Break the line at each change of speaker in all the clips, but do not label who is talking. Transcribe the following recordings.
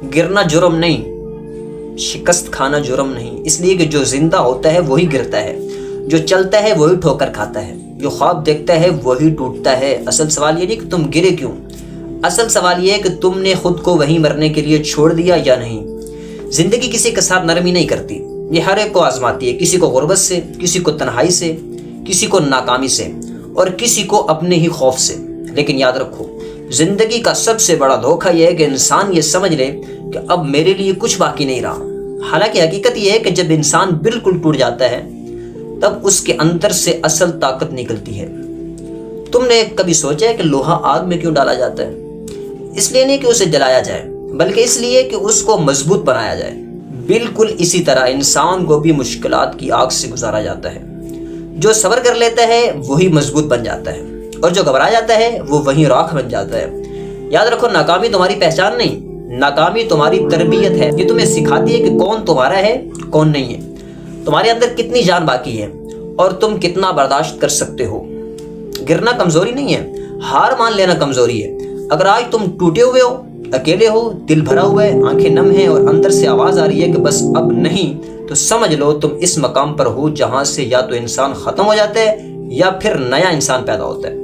گرنا جرم نہیں، شکست کھانا جرم نہیں، اس لیے کہ جو زندہ ہوتا ہے وہی گرتا ہے، جو چلتا ہے وہی ٹھوکر کھاتا ہے، جو خواب دیکھتا ہے وہی ٹوٹتا ہے۔ اصل سوال یہ نہیں کہ تم گرے کیوں، اصل سوال یہ ہے کہ تم نے خود کو وہیں مرنے کے لیے چھوڑ دیا یا نہیں۔ زندگی کسی کے ساتھ نرمی نہیں کرتی، یہ ہر ایک کو آزماتی ہے، کسی کو غربت سے، کسی کو تنہائی سے، کسی کو ناکامی سے، اور کسی کو اپنے ہی خوف سے۔ لیکن یاد رکھو، زندگی کا سب سے بڑا دھوکہ یہ ہے کہ انسان یہ سمجھ لے کہ اب میرے لیے کچھ باقی نہیں رہا۔ حالانکہ حقیقت یہ ہے کہ جب انسان بالکل ٹوٹ جاتا ہے تب اس کے اندر سے اصل طاقت نکلتی ہے۔ تم نے کبھی سوچا ہے کہ لوہا آگ میں کیوں ڈالا جاتا ہے؟ اس لیے نہیں کہ اسے جلایا جائے، بلکہ اس لیے کہ اس کو مضبوط بنایا جائے۔ بالکل اسی طرح انسان کو بھی مشکلات کی آگ سے گزارا جاتا ہے۔ جو صبر کر لیتا ہے وہی مضبوط بن جاتا ہے، اور جو گھبرا جاتا ہے وہ وہیں راکھ بن جاتا ہے۔ یاد رکھو، ناکامی تمہاری پہچان نہیں، ناکامی تمہاری تربیت ہے۔ یہ تمہیں سکھاتی ہے کہ کون تمہارا ہے کون نہیں ہے، تمہارے اندر کتنی جان باقی ہے، اور تم کتنا برداشت کر سکتے ہو۔ گرنا کمزوری نہیں ہے، ہار مان لینا کمزوری ہے۔ اگر آج تم ٹوٹے ہوئے ہو، اکیلے ہو، دل بھرا ہوا ہے، آنکھیں نم ہیں، اور اندر سے آواز آ رہی ہے کہ بس اب نہیں، تو سمجھ لو تم اس مقام پر ہو جہاں سے یا تو انسان ختم ہو جاتا ہے یا پھر نیا انسان پیدا ہوتا ہے۔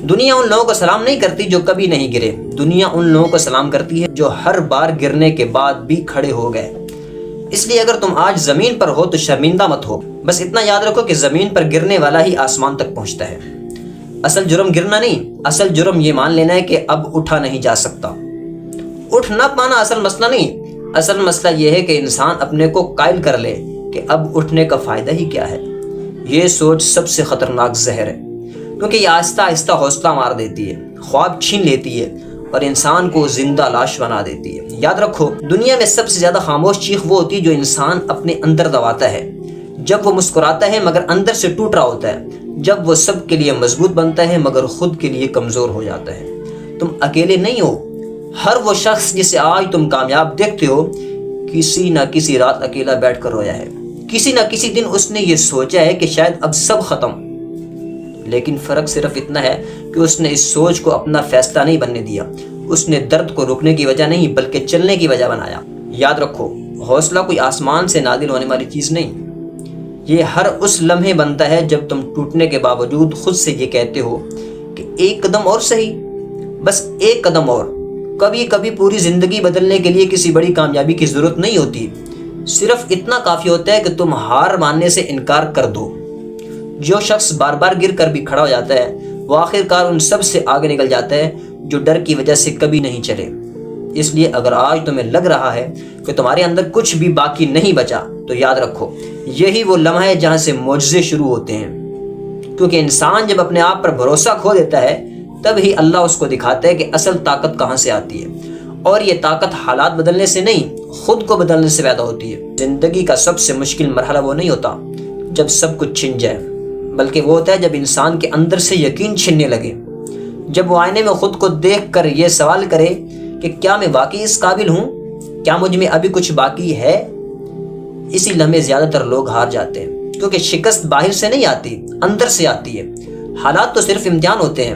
دنیا ان لوگوں کو سلام نہیں کرتی جو کبھی نہیں گرے، دنیا ان لوگوں کو سلام کرتی ہے جو ہر بار گرنے کے بعد بھی کھڑے ہو گئے۔ اس لیے اگر تم آج زمین پر ہو تو شرمندہ مت ہو، بس اتنا یاد رکھو کہ زمین پر گرنے والا ہی آسمان تک پہنچتا ہے۔ اصل جرم گرنا نہیں، اصل جرم یہ مان لینا ہے کہ اب اٹھا نہیں جا سکتا۔ اٹھ نہ پانا اصل مسئلہ نہیں، اصل مسئلہ یہ ہے کہ انسان اپنے کو قائل کر لے کہ اب اٹھنے کا فائدہ ہی کیا ہے۔ یہ سوچ سب سے خطرناک زہر ہے، کیونکہ یہ آہستہ آہستہ حوصلہ مار دیتی ہے، خواب چھین لیتی ہے، اور انسان کو زندہ لاش بنا دیتی ہے۔ یاد رکھو، دنیا میں سب سے زیادہ خاموش چیخ وہ ہوتی ہے جو انسان اپنے اندر دباتا ہے، جب وہ مسکراتا ہے مگر اندر سے ٹوٹ رہا ہوتا ہے، جب وہ سب کے لیے مضبوط بنتا ہے مگر خود کے لیے کمزور ہو جاتا ہے۔ تم اکیلے نہیں ہو، ہر وہ شخص جسے آج تم کامیاب دیکھتے ہو کسی نہ کسی رات اکیلا بیٹھ کر رویا ہے، کسی نہ کسی دن اس نے یہ سوچا ہے کہ شاید اب سب ختم، لیکن فرق صرف اتنا ہے کہ اس نے اس سوچ کو اپنا فیصلہ نہیں بننے دیا، اس نے درد کو روکنے کی وجہ نہیں بلکہ چلنے کی وجہ بنایا۔ یاد رکھو، حوصلہ کوئی آسمان سے نازل ہونے والی چیز نہیں، یہ ہر اس لمحے بنتا ہے جب تم ٹوٹنے کے باوجود خود سے یہ کہتے ہو کہ ایک قدم اور صحیح، بس ایک قدم اور۔ کبھی کبھی پوری زندگی بدلنے کے لیے کسی بڑی کامیابی کی ضرورت نہیں ہوتی، صرف اتنا کافی ہوتا ہے کہ تم ہار ماننے سے انکار کر دو۔ جو شخص بار بار گر کر بھی کھڑا ہو جاتا ہے وہ آخرکار ان سب سے آگے نکل جاتا ہے جو ڈر کی وجہ سے کبھی نہیں چلے۔ اس لیے اگر آج تمہیں لگ رہا ہے کہ تمہارے اندر کچھ بھی باقی نہیں بچا تو یاد رکھو، یہی وہ لمحہ ہے جہاں سے معجزے شروع ہوتے ہیں، کیونکہ انسان جب اپنے آپ پر بھروسہ کھو دیتا ہے تب ہی اللہ اس کو دکھاتا ہے کہ اصل طاقت کہاں سے آتی ہے، اور یہ طاقت حالات بدلنے سے نہیں، خود کو بدلنے سے پیدا ہوتی ہے۔ زندگی کا سب سے مشکل مرحلہ وہ نہیں ہوتا جب سب کچھ چھن جائے، بلکہ وہ ہوتا ہے جب انسان کے اندر سے یقین چھننے لگے، جب وہ آئینے میں خود کو دیکھ کر یہ سوال کرے کہ کیا میں واقعی اس قابل ہوں، کیا مجھ میں ابھی کچھ باقی ہے۔ اسی لمحے زیادہ تر لوگ ہار جاتے ہیں، کیونکہ شکست باہر سے نہیں آتی، اندر سے آتی ہے۔ حالات تو صرف امتحان ہوتے ہیں،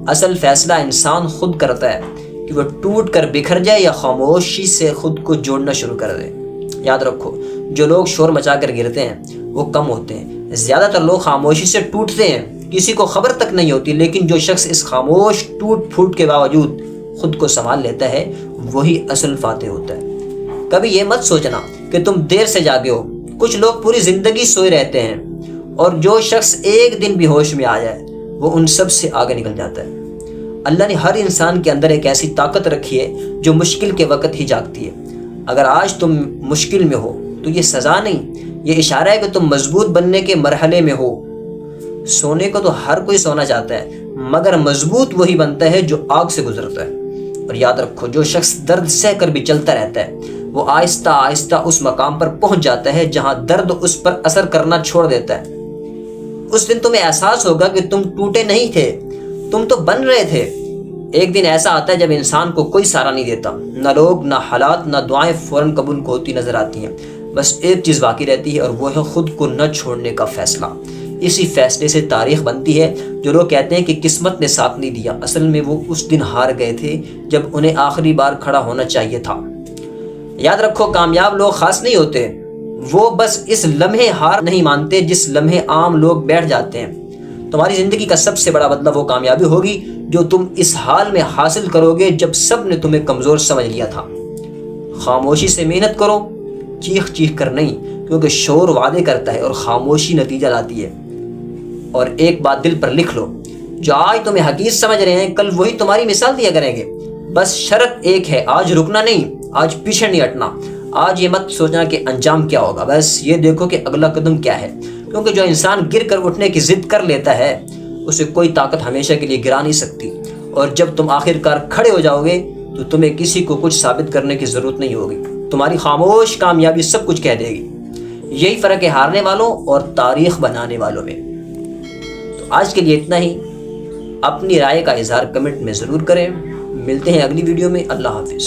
اصل فیصلہ انسان خود کرتا ہے کہ وہ ٹوٹ کر بکھر جائے یا خاموشی سے خود کو جوڑنا شروع کر دے۔ یاد رکھو، جو لوگ شور مچا کر گرتے ہیں وہ کم ہوتے ہیں، زیادہ تر لوگ خاموشی سے ٹوٹتے ہیں، کسی کو خبر تک نہیں ہوتی، لیکن جو شخص اس خاموش ٹوٹ پھوٹ کے باوجود خود کو سنبھال لیتا ہے وہی اصل فاتح ہوتا ہے۔ کبھی یہ مت سوچنا کہ تم دیر سے جاگے ہو، کچھ لوگ پوری زندگی سوئے رہتے ہیں، اور جو شخص ایک دن بھی ہوش میں آ جائے وہ ان سب سے آگے نکل جاتا ہے۔ اللہ نے ہر انسان کے اندر ایک ایسی طاقت رکھی ہے جو مشکل کے وقت ہی جاگتی ہے۔ اگر آج تم مشکل میں ہو تو یہ سزا نہیں، یہ اشارہ ہے کہ تم مضبوط بننے کے مرحلے میں ہو۔ سونے کو تو ہر کوئی سونا چاہتا ہے، مگر مضبوط وہی بنتا ہے جو آگ سے گزرتا ہے۔ اور یاد رکھو، جو شخص درد سہ کر بھی چلتا رہتا ہے وہ آہستہ آہستہ اس مقام پر پہنچ جاتا ہے جہاں درد اس پر اثر کرنا چھوڑ دیتا ہے۔ اس دن تمہیں احساس ہوگا کہ تم ٹوٹے نہیں تھے، تم تو بن رہے تھے۔ ایک دن ایسا آتا ہے جب انسان کو کوئی سہارا نہیں دیتا، نہ لوگ، نہ حالات، نہ دعائیں فوراً قبول ہوتی نظر آتی ہیں، بس ایک چیز باقی رہتی ہے اور وہ ہے خود کو نہ چھوڑنے کا فیصلہ۔ اسی فیصلے سے تاریخ بنتی ہے۔ جو لوگ کہتے ہیں کہ قسمت نے ساتھ نہیں دیا، اصل میں وہ اس دن ہار گئے تھے جب انہیں آخری بار کھڑا ہونا چاہیے تھا۔ یاد رکھو کامیاب لوگ خاص نہیں ہوتے، وہ بس اس لمحے ہار نہیں مانتے جس لمحے عام لوگ بیٹھ جاتے ہیں۔ تمہاری زندگی کا سب سے بڑا بدلہ وہ کامیابی ہوگی جو تم اس حال میں حاصل کرو گے جب سب نے تمہیں کمزور سمجھ لیا تھا۔ خاموشی سے محنت کرو، چیخ چیخ کر نہیں، کیونکہ شور وعدے کرتا ہے اور خاموشی نتیجہ لاتی ہے۔ اور ایک بات دل پر لکھ لو، جو آج تمہیں حقیر سمجھ رہے ہیں کل وہی تمہاری مثال دیا کریں گے۔ بس شرط ایک ہے، آج رکنا نہیں، آج پیچھے نہیں ہٹنا۔ آج یہ مت سوچنا کہ انجام کیا ہوگا، بس یہ دیکھو کہ اگلا قدم کیا ہے، کیونکہ جو انسان گر کر اٹھنے کی ضد کر لیتا ہے اسے کوئی طاقت ہمیشہ کے لیے گرا نہیں سکتی۔ اور جب تم آخر کار کھڑے ہو جاؤ گے تو تمہیں کسی کو کچھ ثابت کرنے کی ضرورت نہیں ہوگی، تمہاری خاموش کامیابی سب کچھ کہہ دے گی۔ یہی فرق ہے ہارنے والوں اور تاریخ بنانے والوں میں۔ تو آج کے لیے اتنا ہی، اپنی رائے کا اظہار کمنٹ میں ضرور کریں۔ ملتے ہیں اگلی ویڈیو میں، اللہ حافظ۔